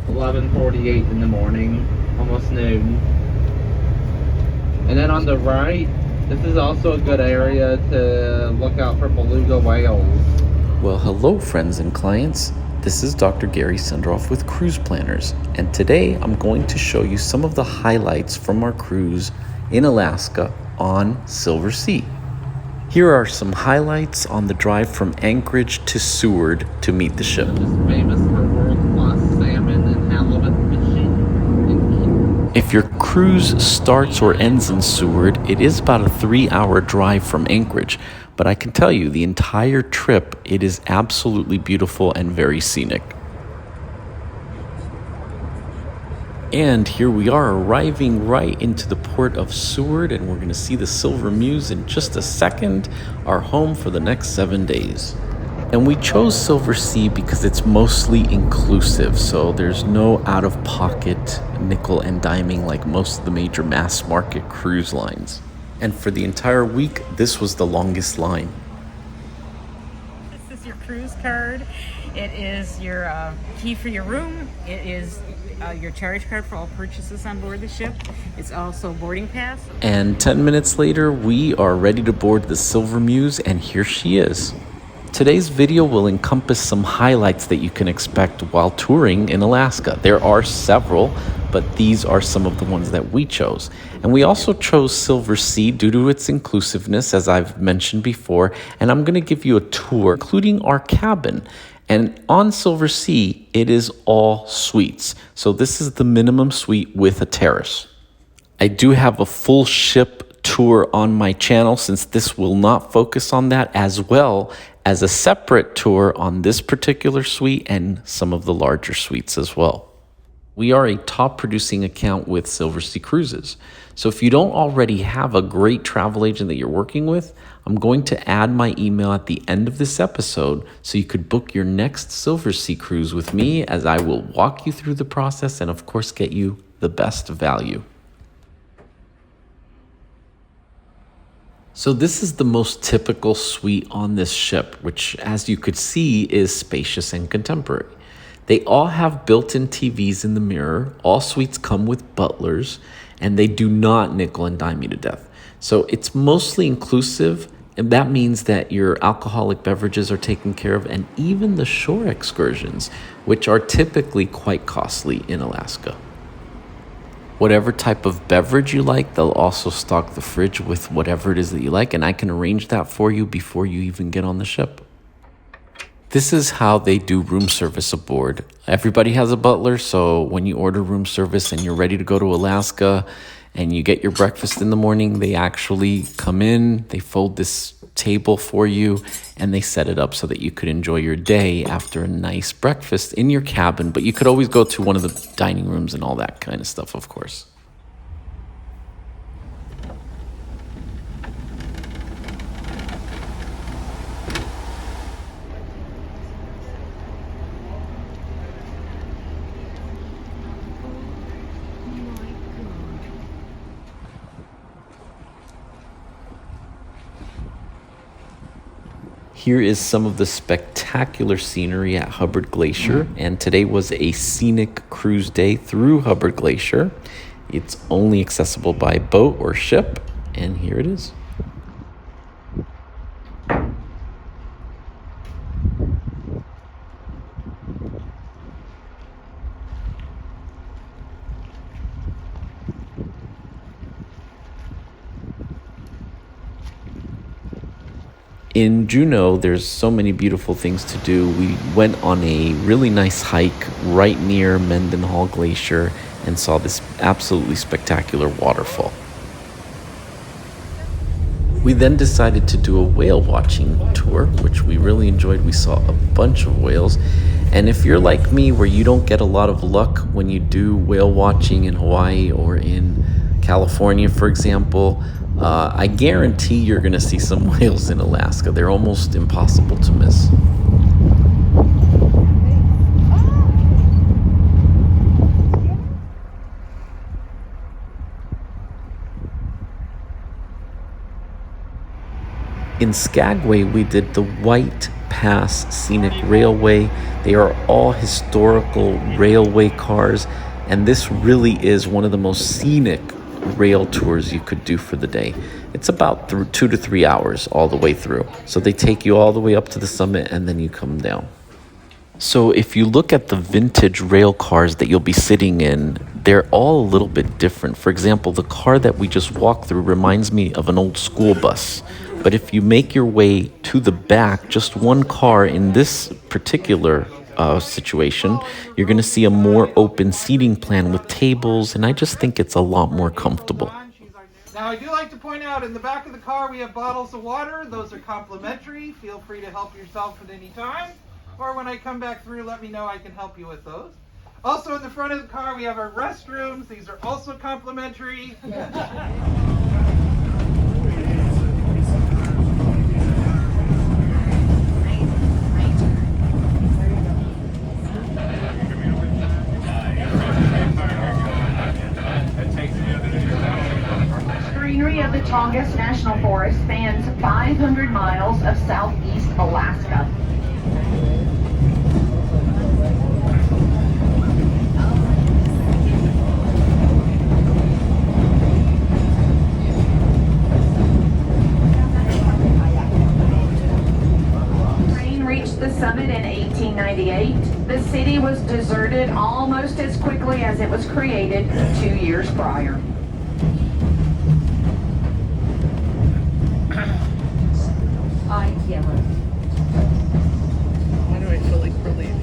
11:48 in the morning, almost noon. And then on the right, this is also a good area to look out for beluga whales. Well, hello friends and clients. This is Dr. Gary Sendroff with Cruise Planners, and today I'm going to show you some of the highlights from our cruise in Alaska on Silversea. Here are some highlights on the drive from Anchorage to Seward to meet the ship. It's famous for world-class salmon and halibut fishing. If your cruise starts or ends in Seward, it is about a 3-hour drive from Anchorage, but I can tell you the entire trip, it is absolutely beautiful and very scenic. And here we are arriving right into the port of Seward, and we're going to see the Silver Muse in just a second, our home for the next 7 days. And we chose Silversea because it's mostly inclusive, so there's no out-of-pocket nickel and diming like most of the major mass market cruise lines. And for the entire week, this was the longest line. This is your cruise card. It is your key for your room. It is your charge card for all purchases on board the ship. It's also a boarding pass. And 10 minutes later, we are ready to board the Silver Muse, and here she is. Today's video will encompass some highlights that you can expect while touring in Alaska. There are several, but these are some of the ones that we chose. And we also chose Silversea due to its inclusiveness, as I've mentioned before, and I'm going to give you a tour, including our cabin. And on Silversea, it is all suites. So this is the minimum suite with a terrace. I do have a full ship tour on my channel, since this will not focus on that, as well as a separate tour on this particular suite and some of the larger suites as well. We are a top producing account with Silversea Cruises. So if you don't already have a great travel agent that you're working with, I'm going to add my email at the end of this episode so you could book your next Silversea cruise with me, as I will walk you through the process and of course get you the best value. So this is the most typical suite on this ship, which, as you could see, is spacious and contemporary. They all have built-in TVs in the mirror, all suites come with butlers, and they do not nickel and dime you to death. So it's mostly inclusive, and that means that your alcoholic beverages are taken care of, and even the shore excursions, which are typically quite costly in Alaska. Whatever type of beverage you like, they'll also stock the fridge with whatever it is that you like, and I can arrange that for you before you even get on the ship. This is how they do room service aboard. Everybody has a butler, so when you order room service and you're ready to go to Alaska and you get your breakfast in the morning, they actually come in, they fold this table for you, and they set it up so that you could enjoy your day after a nice breakfast in your cabin. But you could always go to one of the dining rooms and all that kind of stuff, of course. Here is some of the spectacular scenery at Hubbard Glacier, and today was a scenic cruise day through Hubbard Glacier. It's only accessible by boat or ship, and here it is. In Juneau, there's so many beautiful things to do. We went on a really nice hike right near Mendenhall Glacier and saw this absolutely spectacular waterfall. We then decided to do a whale watching tour, which we really enjoyed. We saw a bunch of whales. And if you're like me, where you don't get a lot of luck when you do whale watching in Hawaii or in California, for example, I guarantee you're going to see some whales in Alaska. They're almost impossible to miss. In Skagway, we did the White Pass Scenic Railway. They are all historical railway cars, and this really is one of the most scenic rail tours you could do for the day. It's about 2 to 3 hours all the way through. So they take you all the way up to the summit and then you come down. So if you look at the vintage rail cars that you'll be sitting in, they're all a little bit different. For example, the car that we just walked through reminds me of an old school bus. But if you make your way to the back, just one car in this particular situation, you're going to see a more open seating plan with tables, and I just think it's a lot more comfortable. Now, I do like to point out, in the back of the car, we have bottles of water. Those are complimentary. Feel free to help yourself at any time. Or when I come back through, let me know. I can help you with those. Also, in the front of the car, we have our restrooms. These are also complimentary. Greenery of the Tongass National Forest spans 500 miles of southeast Alaska. Train reached the summit in 1898. The city was deserted almost as quickly as it was created 2 years prior. I can't. Why do I feel like we're leaving?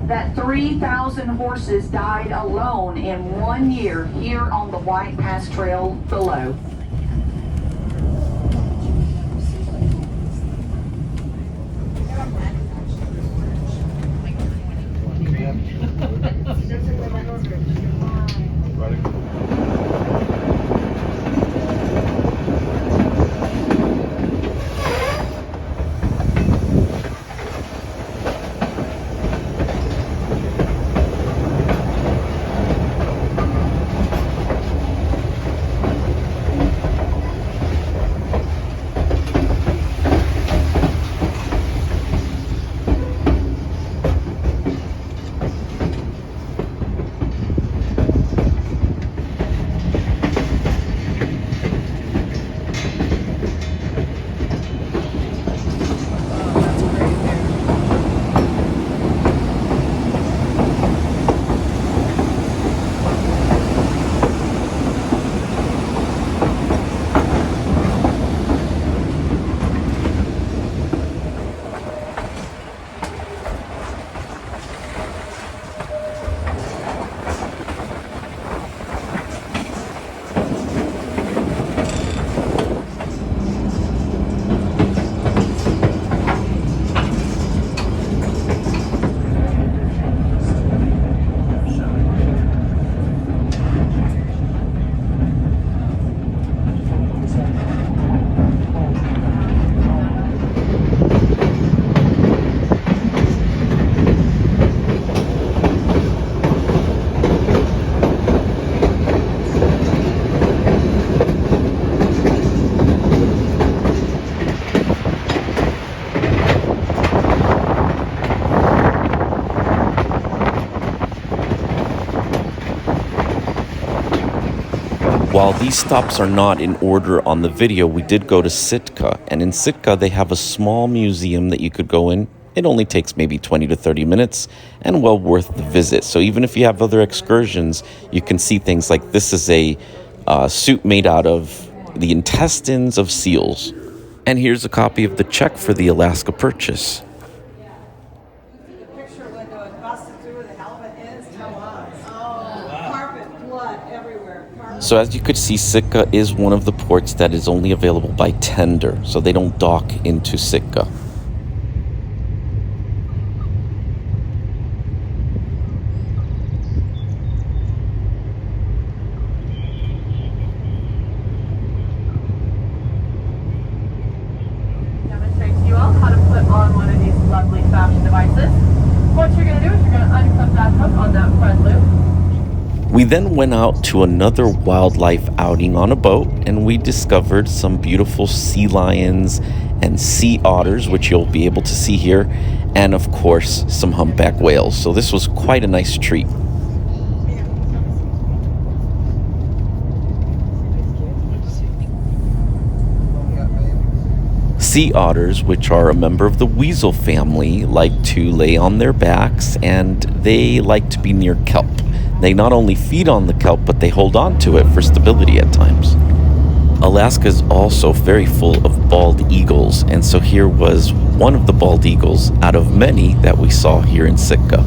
That 3,000 horses died alone in 1 year here on the White Pass Trail below. While these stops are not in order on the video, we did go to Sitka, and in Sitka they have a small museum that you could go in. It only takes maybe 20 to 30 minutes and well worth the visit. So even if you have other excursions, you can see things like this is a suit made out of the intestines of seals. And here's a copy of the check for the Alaska purchase. So as you could see, Sitka is one of the ports that is only available by tender, so they don't dock into Sitka. Demonstrate to you all how to put on one of these lovely fashion devices. What you're going to do is you're going to unclip that hook on that front loop. We then went out to another wildlife outing on a boat, and we discovered some beautiful sea lions and sea otters, which you'll be able to see here, and of course some humpback whales. So this was quite a nice treat. Sea otters, which are a member of the weasel family, like to lay on their backs, and they like to be near kelp. They not only feed on the kelp, but they hold on to it for stability at times. Alaska is also very full of bald eagles, and so here was one of the bald eagles out of many that we saw here in Sitka.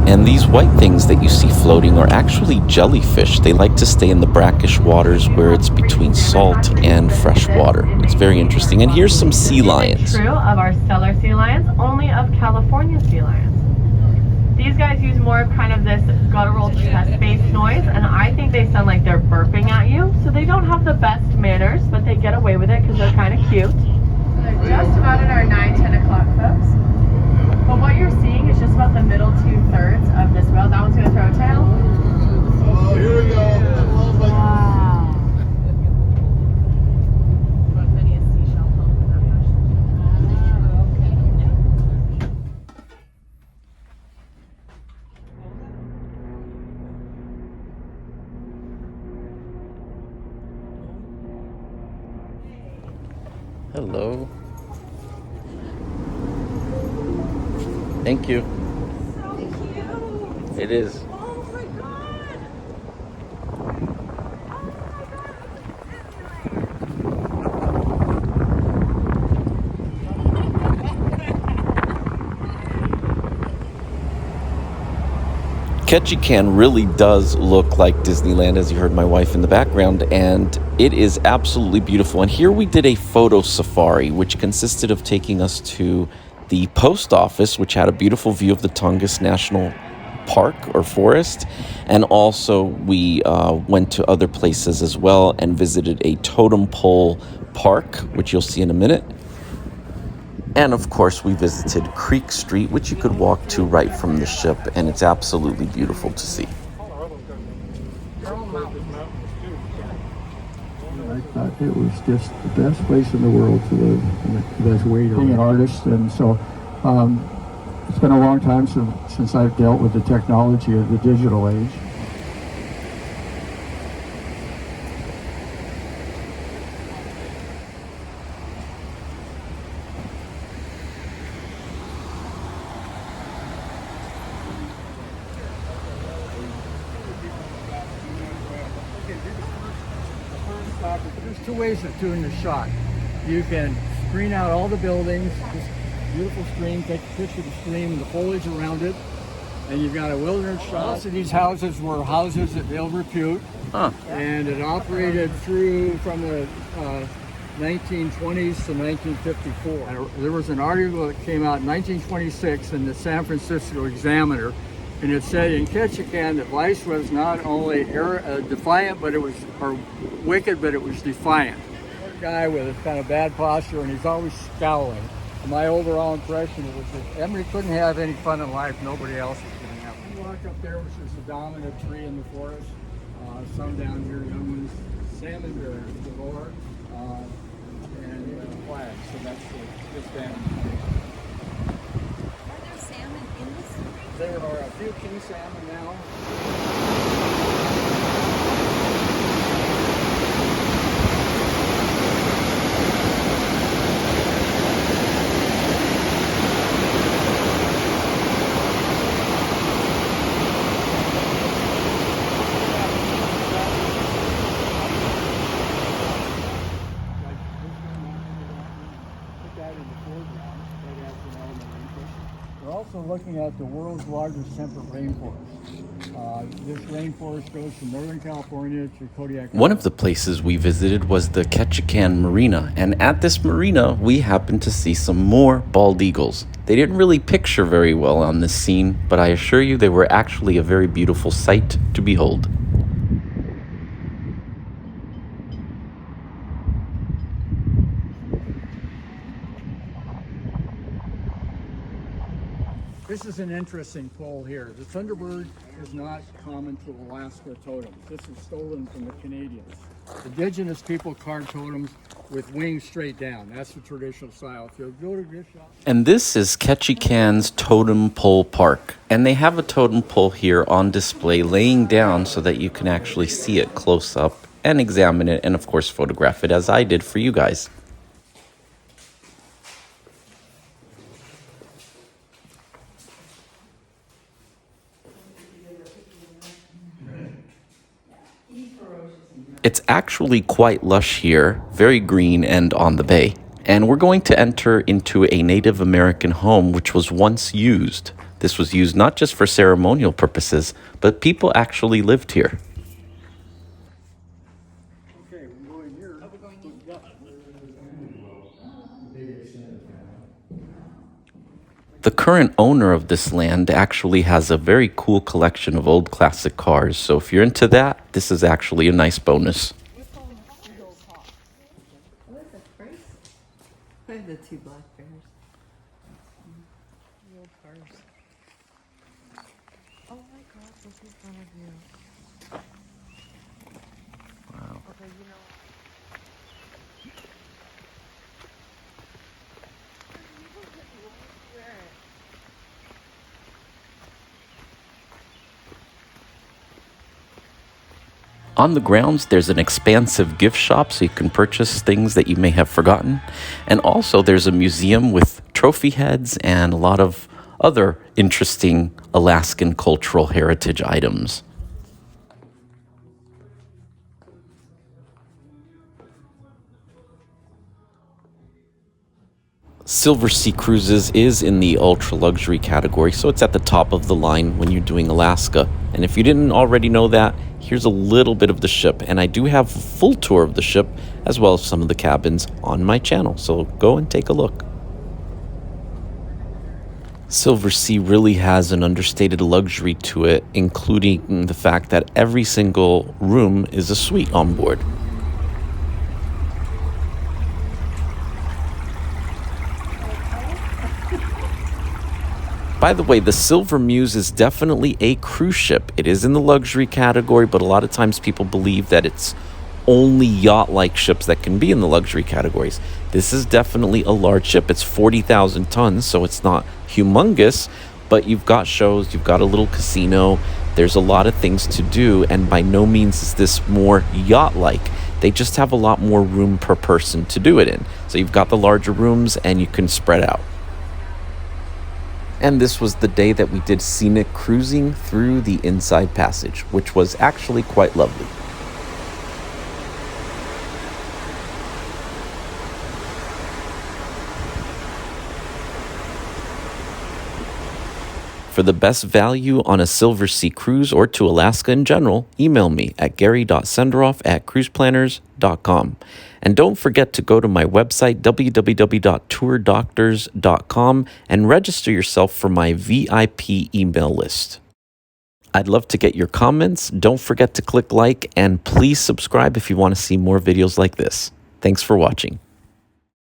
And these white things that you see floating are actually jellyfish. They like to stay in the brackish waters where it's between salt and fresh water. It's very interesting. And here's some sea lions. True of our stellar sea lions, only of California sea lions. These guys use more of kind of this guttural chest-based noise, and I think they sound like they're burping at you. So they don't have the best manners, but they get away with it because they're kind of cute. So they're just about at our 9-10 o'clock, folks. But what you're seeing is just about the middle 2/3 of this whale. That one's going to throw a tail. Oh, here we go. Wow. Hello. Thank you. So cute. It is. Oh my god. Ketchikan really does look like Disneyland, as you heard my wife in the background, and it is absolutely beautiful. And here we did a photo safari, which consisted of taking us to the post office, which had a beautiful view of the Tongass National Park or Forest, and also we went to other places as well and visited a totem pole park, which you'll see in a minute. And of course, we visited Creek Street, which you could walk to right from the ship, and it's absolutely beautiful to see. I thought it was just the best place in the world to live, and the best way to being an artist. And so it's been a long time since I've dealt with the technology of the digital age. There's two ways of doing the shot. You can screen out all the buildings, this beautiful stream, take a picture of the stream and the foliage around it, and you've got a wilderness shot. Most of these houses were houses of ill repute, and it operated from the 1920s to 1954. And there was an article that came out in 1926 in the San Francisco Examiner, and it said in Ketchikan that life was not only defiant, but it was wicked, but it was defiant. A guy with a kind of bad posture, and he's always scowling. My overall impression was that Emery couldn't have any fun in life. Nobody else is going to have fun. You walk up there, which is the dominant tree in the forest. Some down here, young ones, salmon bear, galore, and flags. So that's this band. There are a few king salmon now. also looking at the world's largest temperate rainforest. This rainforest goes from Northern California to Kodiak. One of the places we visited was the Ketchikan Marina, and at this marina, we happened to see some more bald eagles. They didn't really picture very well on this scene, but I assure you they were actually a very beautiful sight to behold. This is an interesting poll here. The Thunderbird is not common to Alaska totems. This is stolen from the Canadians. Indigenous people carve totems with wings straight down. That's the traditional style. If you go to this shop. And this is Ketchikan's Totem Pole Park. And they have a totem pole here on display laying down so that you can actually see it close up and examine it and of course photograph it as I did for you guys. It's actually quite lush here, very green and on the bay. And we're going to enter into a Native American home which was once used. This was used not just for ceremonial purposes, but people actually lived here. Okay, we're going here. Oh, we're going here. The current owner of this land actually has a very cool collection of old classic cars, so if you're into that, this is actually a nice bonus. I have the two black bears. The old cars. Oh my God, this is one of you. Wow. Okay, you know. On the grounds, there's an expansive gift shop so you can purchase things that you may have forgotten. And also there's a museum with trophy heads and a lot of other interesting Alaskan cultural heritage items. Silversea Cruises is in the ultra luxury category, so it's at the top of the line when you're doing Alaska. And if you didn't already know that, here's a little bit of the ship, and I do have a full tour of the ship as well as some of the cabins on my channel, so go and take a look. Silversea really has an understated luxury to it, including the fact that every single room is a suite on board. By the way, the Silver Muse is definitely a cruise ship. It is in the luxury category, but a lot of times people believe that it's only yacht-like ships that can be in the luxury categories. This is definitely a large ship. It's 40,000 tons, so it's not humongous, but you've got shows, you've got a little casino, there's a lot of things to do, and by no means is this more yacht-like. They just have a lot more room per person to do it in. So you've got the larger rooms and you can spread out. And this was the day that we did scenic cruising through the Inside Passage, which was actually quite lovely. For the best value on a Silversea cruise or to Alaska in general, email me at gary.senderoff@cruiseplanners.com. And don't forget to go to my website, www.tourdoctors.com, and register yourself for my VIP email list. I'd love to get your comments. Don't forget to click like, and please subscribe if you want to see more videos like this. Thanks for watching.